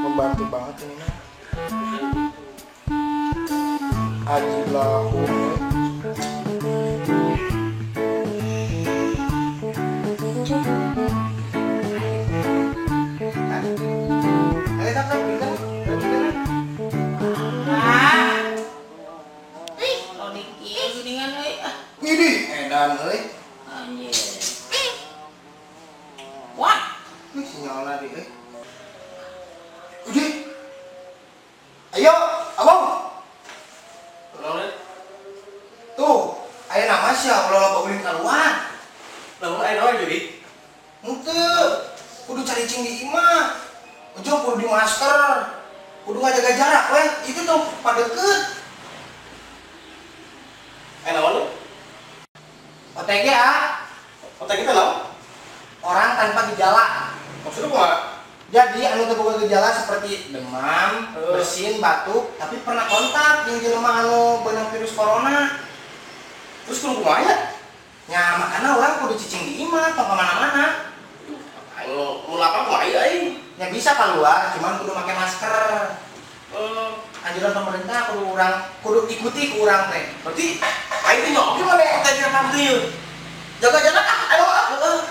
Membantu banget ini mah. Ajilahum. Ini edan euy. Anjir. Wah, Wih, sinyalna di euy. Udah. Ayo, abang. Tuh, aya nama sia ulah loba beli keluar. Lamun aya naon jadi? Henteu. Kudu cari cing di imah. Ujung kudu di masker. Kudu ngajaga jarak we. Itu tuh padeukeut. Aya naon lu? OTG ah, Otak kita naon? orang tanpa gejala. Maksudnya kumaha? Jadi anu teu boga gejala seperti demam, bersin, batuk, tapi pernah kontak jeung jelema anu beunang virus corona. Terus kudu kumaha ya? Ya makanya orang kudu cicing di imah, tong kemana-mana. Anu mun lapar kumaha ieu aing? Ya bisa keluar, cuman kudu pakai masker. Anjuran pemerintah kudu ikuti ke urang teh. Berarti aing teh nyok gimana otak kita nanti? Jaga-jaga ayo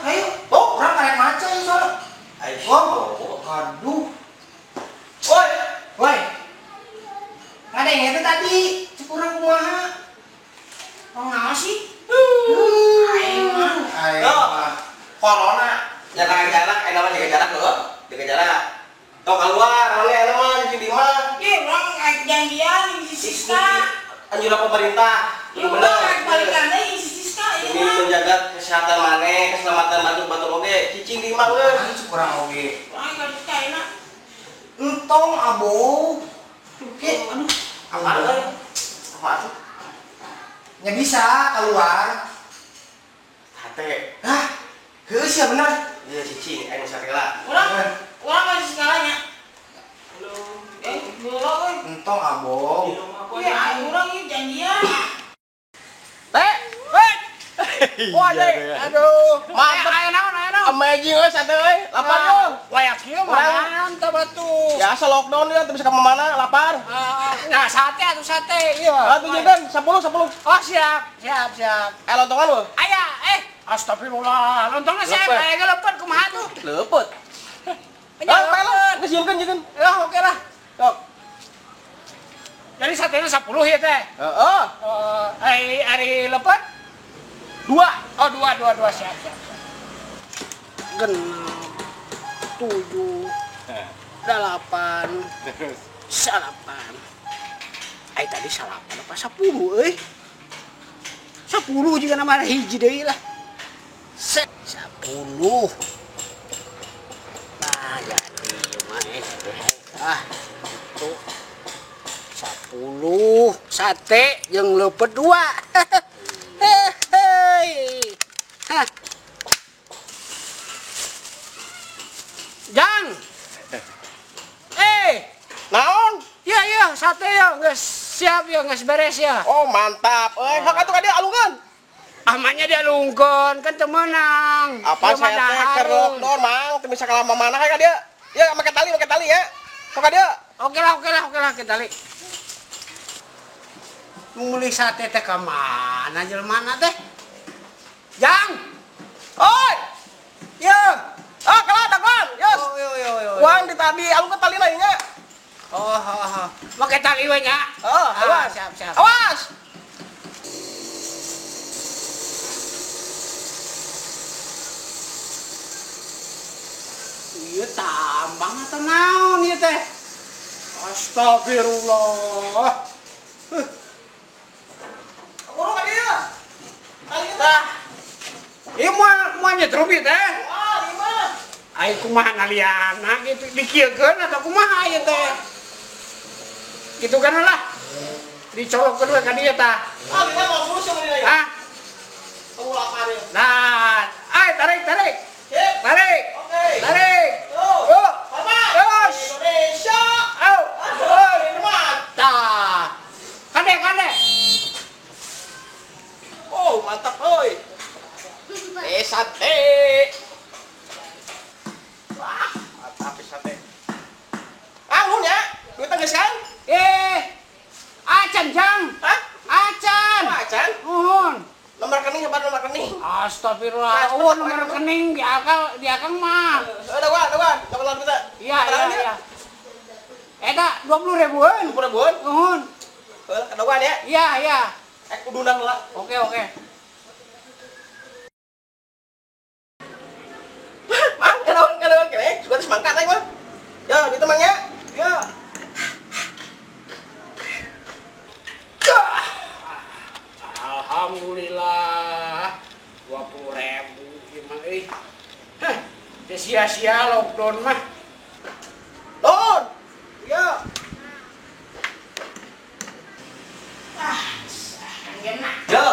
ayo. Oh, urang karek maca ya soalnya. Aing Oh, aduh. Woi. Ada yang itu tadi, cek urang kumaha? Oh, naon sih? Aing mah. Corona jaga jarak, aya nama jaga jarak loh. Jaga jarak. Tong keluar, oleh aya mah di imah. iya orang janjian di Siska. Anjuran pemerintah. Iya orang balikan deui di Siska Ini ieu mah. menjaga kesehatan maneh, keselamatan batuk-batuk oge, cicing di imah geus. Aing cek urang oge. Orang ka China. Entong abo. Oke, aduh. Apaan euy? Apaan tuh? Ya bisa keluar. Hate. Hah? Geus ya bener. Iya cicing, aing sarela. Orang ka Siskalanya. Gelo euy. Entong abo. Iya, orang ieu janjian. Teh, wah deh, aduh, mantep. Aya naon? Amazing euy sate euy, lapar yo. Layak kieu mah mantap atuh. Biasa lockdown ya, teu bisa ka mana, lapar. Nah, sate atuh sate ieu. Atuh jeung 10. Oh, siap. Lontongan lu. Aya, astagfirullah. Lontongnya saya Lepet. kayak lepet kumaha tuh? Leupet. Nya Pelo, lepet. geus jieun. Ya, oke lah. Sok. Jadi satenya 10 ya teh. Heeh. Hari lepet? 2. Oh, dua siap. 6, 7, 8, Terus. salapan. Tadi salapan apa 10 euy? 10 juga nama hiji deui lah. 10. Nah, jadi mah tuh 10 sate yang lepet 2. Hah. Jang. Naon? Ya, sate ya, geus siap ya, geus beres ya. Oh, mantap. Hak atuh ka dieu alungan. Amanya dia lungkeun kan teu meunang. Apa Ieu mah saya teh dahareun. keur lockdown, Mang, teu bisa ka lama mana ka dieu. Ya, make tali ya. Sok ka dieu. Oke lah kita lihat. Meuli sate teh ka mana jelmana teh? Jang. Oi. Yo. Kalah dagon. Yos. Yo. Uang di tadi alungan tali lain nya. Oh. Make tali we nya. Awas. Siap. Awas. Ieu tambang atau naon ieu teh? Astagfirullah. Urung ka dieu. Tali Tah. Ieu moal nyetrum ieu teh. lima. Ai kumaha ngaliana gitu dikiekeun atau kumaha ieu teh? Gitu kan lah. Dicolok kedua ka dieu tah. Lima mau terus yang ini. Ah. Kamu lapar ya. Nah, tarik. Sip. Tarik. Oke. Tarik. Tuh. Yuk. Papa. Terus. Indonesia. Au. Oi, mantap. Tah. Kade. sate. Wah, mantap sate. Nun ya, duit geus kan? Acan jang. Hah? Acan. Acan? Nuhun. Nomor rekening apa nomor rekening? Astagfirullah. Nomor rekening di akang mah. Ada gua. Kapan kita? Iya. Eta 20.000-an. 20.000-an? Nuhun. Ada gua ya? Iya. Kudu undang lah. Oke. Mang, kadawan kene. Juga semangkat aja, Mang. Yo, gitu Mang ya. Yo. Alhamdulillah 20.000 gimana sia-sia lockdown mah. Don. Yo. Enak. Yo.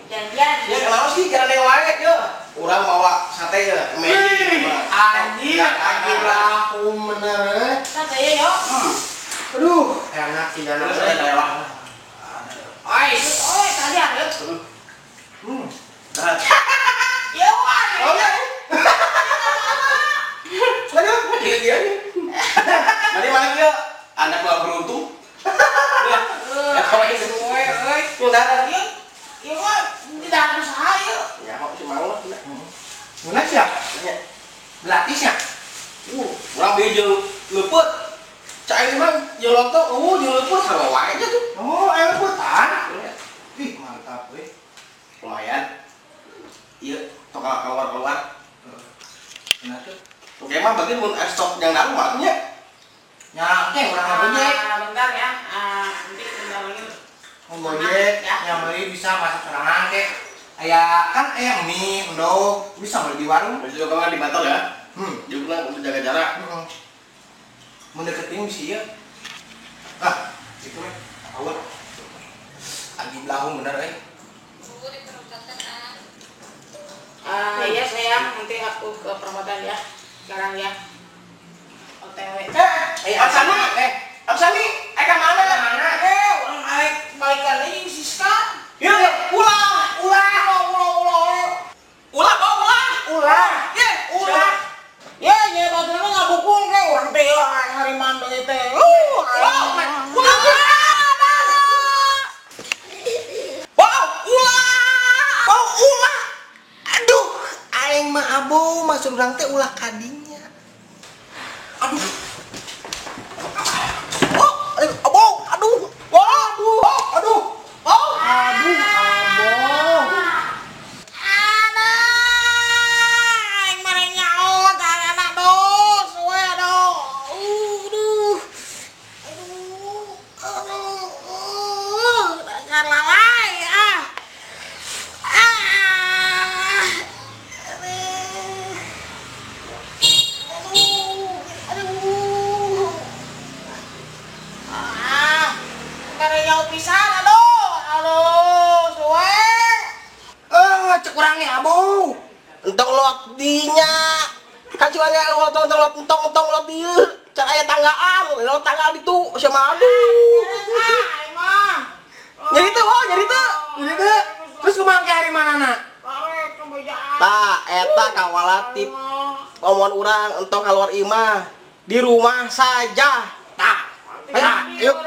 Janjian. Ya kenapa sih jangan yang lain yo. Urang bawa sate ya. Anjir, aku bener. Sate yo. Aduh, enak sih jalan. Oi, tadi ada. Nah. Ya wah. Oh ya. Sudah, dia. Mari mana dia? Anak gua beruntung. Ya, kau ini semua, oi. Udah, dia. Ya wah, tidak ada usaha ya. Ya, kok cuma mau. Mana siap? Belatisnya. Orang bejo luput. Cai memang jolonto, joloput sama wae aja tuh. Oh, enak putan. Ih, mantap weh. Lumayan. Iya, tok keluar. Enak tuh. Oke, mah berarti mun stok yang dalam maknya. Nyangke orang ngojek. Bentar ya. Nanti bentar lagi. Ngojek, yang beli bisa masuk serangan kek. Kan ayam mie, endog, bisa beli di warung. Jadi lo kan di batal ya. Juga untuk jaga jarak. Mendeketin bisa ya. Itu mah. Awal. Agi belahu bener Iya sayang, nanti aku ke perempatan ya. Sekarang ya. OTW. Absani, kemana? Orang balikan lagi Siska. Ya, ulah. Ya, badannya nggak bukul ke orang teh hari mando itu. Ulah. Aduh, aing mah abo masuk urang teh ulah kadinya. Aduh. Entong lot dinya. Kan cuma nya entong lot dieu. Can aya tanggaan, lo tanggal ditu sama aduh. Jadi tuh. Terus kemana hari mana nak? Tah, eta kawalatip. Omon urang entong keluar imah di rumah saja. Tah. Ayo, yuk.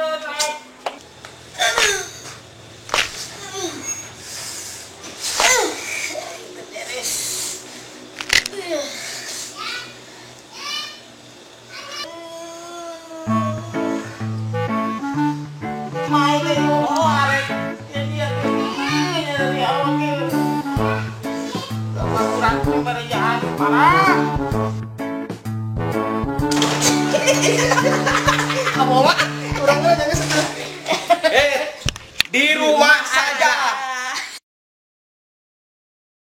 Kamu mah urang jangan sedih.